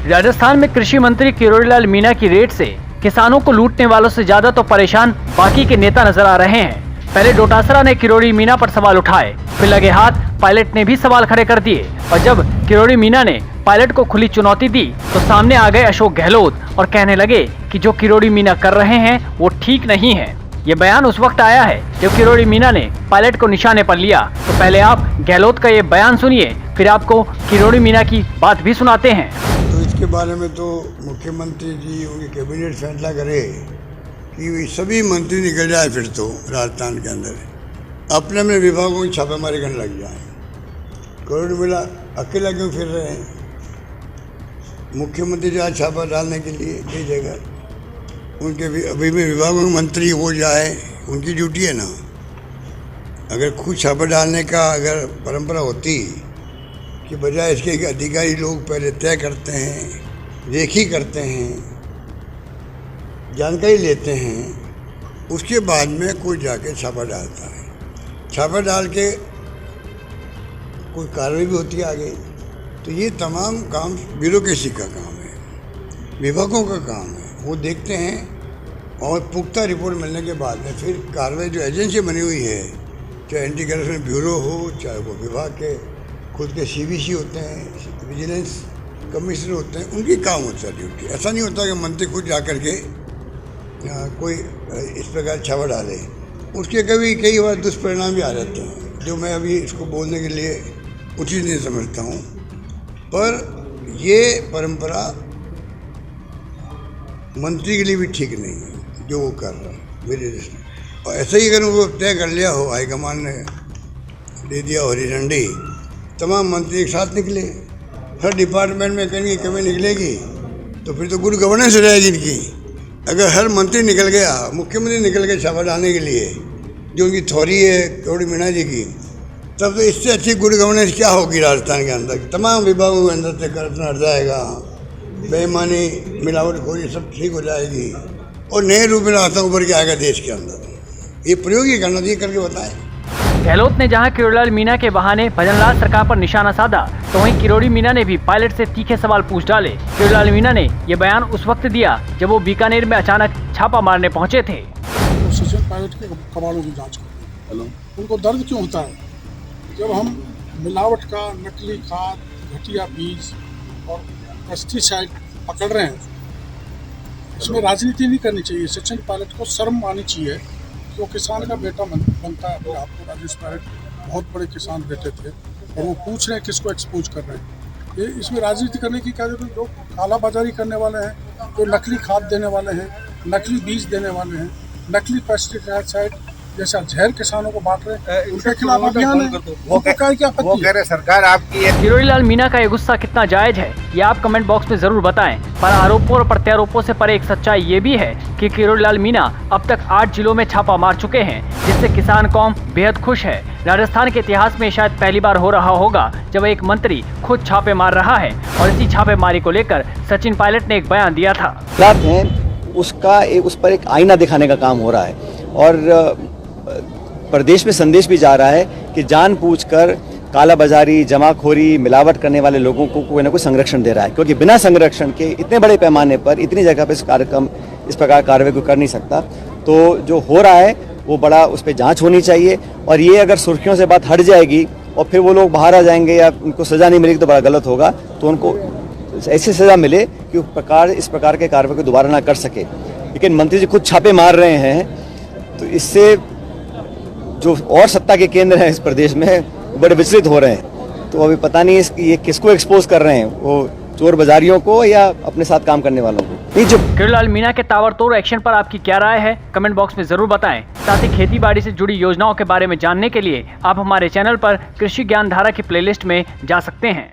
राजस्थान में कृषि मंत्री किरोड़ीलाल मीणा की रेड से किसानों को लूटने वालों से ज्यादा तो परेशान बाकी के नेता नजर आ रहे हैं। पहले डोटासरा ने किरोड़ी मीणा पर सवाल उठाए, फिर लगे हाथ पायलट ने भी सवाल खड़े कर दिए और जब किरोड़ी मीणा ने पायलट को खुली चुनौती दी तो सामने आ गए अशोक गहलोत और कहने लगे कि जो किरोड़ी मीणा कर रहे हैं वो ठीक नहीं है। ये बयान उस वक्त आया है जब किरोड़ी मीणा ने पायलट को निशाने पर लिया। तो पहले आप गहलोत का ये बयान सुनिए, फिर आपको किरोड़ी मीणा की बात भी सुनाते हैं। तो इसके बारे में तो मुख्यमंत्री जी उनकी कैबिनेट फैसला करे कि सभी मंत्री निकल जाए, फिर तो राजस्थान के अंदर अपने अपने विभागों की छापेमारी करने लग जाए। किरोड़ी मीणा अकेला क्यों फिर रहे हैं? मुख्यमंत्री जो छापा डालने के लिए कई जगह उनके अभी भी विभागों के मंत्री हो जाए, उनकी ड्यूटी है ना। अगर खुद छापा डालने का अगर परंपरा होती कि बजाय इसके कि अधिकारी लोग पहले तय करते हैं, रेखी करते हैं, जानकारी लेते हैं, उसके बाद में कोई जाके छापा डालता है। छापा डाल के कोई कार्रवाई भी होती है आगे। तो ये तमाम काम ब्यूरोक्रेसी का काम है, विभागों का काम है। वो देखते हैं और पुख्ता रिपोर्ट मिलने के बाद में फिर कार्रवाई जो एजेंसी बनी हुई है, चाहे एंटी करप्शन ब्यूरो हो, चाहे वो विभाग के खुद के सीबीसी होते हैं, विजिलेंस कमिश्नर होते हैं, उनकी काम होता है ड्यूटी। ऐसा नहीं होता कि मंत्री खुद जा कर के कोई इस प्रकार छापा डाले। उसके कई बार दुष्परिणाम भी आ जाते हैं, जो मैं अभी इसको बोलने के लिए उचित नहीं समझता हूँ। पर ये परंपरा मंत्री के लिए भी ठीक नहीं है जो वो कर रहा है मेरे दृष्टि में। और ऐसा ही अगर वो तय कर लिया हो, हाईकमान ने दे दिया हो हरी झंडी, तमाम मंत्री एक साथ निकले, हर डिपार्टमेंट में कहीं कमी निकलेगी तो फिर तो गुड गवर्नेंस हो जाएगी इनकी। अगर हर मंत्री निकल गया, मुख्यमंत्री निकल गया छापा डालने के लिए, जो उनकी थ्योरी है किरोड़ी मीणा जी की, तब तो इससे अच्छी गुड गवर्नेंस क्या होगी राजस्थान के अंदर? तमाम विभागों के अंदर से करप्शन हट जाएगा, बेईमानी मिलावटखोरी सब ठीक हो जाएगी और नए रूप में रास्ता उभर के आएगा देश के अंदर। ये प्रयोग ही करना चाहिए, करके बताएं। गहलोत ने जहां किरोड़ीलाल मीणा के बहाने भजनलाल सरकार पर निशाना साधा, तो वहीं किरोड़ी मीणा ने भी पायलट से तीखे सवाल पूछ डाले। किरोड़ीलाल मीणा ने यह बयान उस वक्त दिया जब वो बीकानेर में अचानक छापा मारने पहुंचे थे। तो पायलट के कबाड़ों की जांच करते हैं, उनको दर्द क्यों होता है जब हम मिलावट का, नकली खाद, घटिया बीज और पेस्टिसाइड पकड़ रहे हैं? इसमें राजनीति नहीं करनी चाहिए। सचिन पायलट को शर्म आनी चाहिए कि वो किसान का बेटा बनता है। अपने आपको राजेश पायलट बहुत बड़े किसान बेटे थे और वो पूछ रहे हैं किसको एक्सपोज कर रहे हैं। ये इसमें राजनीति करने की क्या जरूरत? जो कालाबाजारी करने वाले हैं, जो नकली खाद देने वाले हैं, नकली बीज देने वाले हैं, नकली पेस्टिसाइड जैसा जहर किसानों को बांट रहे हैं, उनके खिलाफ अभियान है। वो कह रहे सरकार आपकी है। किरोड़ीलाल मीणा का ये गुस्सा कितना जायज है ये आप कमेंट बॉक्स में जरूर बताएं। पर आरोपों और प्रत्यारोपों से परे एक सच्चाई ये भी है कि किरोड़ीलाल मीणा अब तक 8 जिलों में छापा मार चुके हैं, जिससे किसान कौम बेहद खुश है। राजस्थान के इतिहास में शायद पहली बार हो रहा होगा जब एक मंत्री खुद छापे मार रहा है और इसी छापेमारी को लेकर सचिन पायलट ने एक बयान दिया था। उस पर एक आईना दिखाने का काम हो रहा है और प्रदेश में संदेश भी जा रहा है कि जानबूझकर कालाबाजारी, जमाखोरी, मिलावट करने वाले लोगों को कोई ना कोई संरक्षण दे रहा है, क्योंकि बिना संरक्षण के इतने बड़े पैमाने पर इतनी जगह पर इस प्रकार कार्रवाई को कर नहीं सकता। तो जो हो रहा है वो बड़ा उस पर जांच होनी चाहिए और ये अगर सुर्खियों से बात हट जाएगी और फिर वो लोग बाहर आ जाएंगे या उनको सजा नहीं मिलेगी तो बड़ा गलत होगा। तो उनको ऐसी सजा मिले कि इस प्रकार के कार्रवाई को दोबारा ना कर सके। लेकिन मंत्री जी खुद छापे मार रहे हैं तो इससे जो और सत्ता के केंद्र हैं इस प्रदेश में बड़े विचलित हो रहे हैं। तो अभी पता नहीं ये किसको एक्सपोज कर रहे हैं, वो चोर बाजारियों को या अपने साथ काम करने वालों को। किरोड़ीलाल मीणा के ताबड़तोड़ एक्शन पर आपकी क्या राय है, कमेंट बॉक्स में जरूर बताएं। साथ ही खेती बाड़ी से जुड़ी योजनाओं के बारे में जानने के लिए आप हमारे चैनल पर कृषि ज्ञान धारा की प्लेलिस्ट में जा सकते हैं।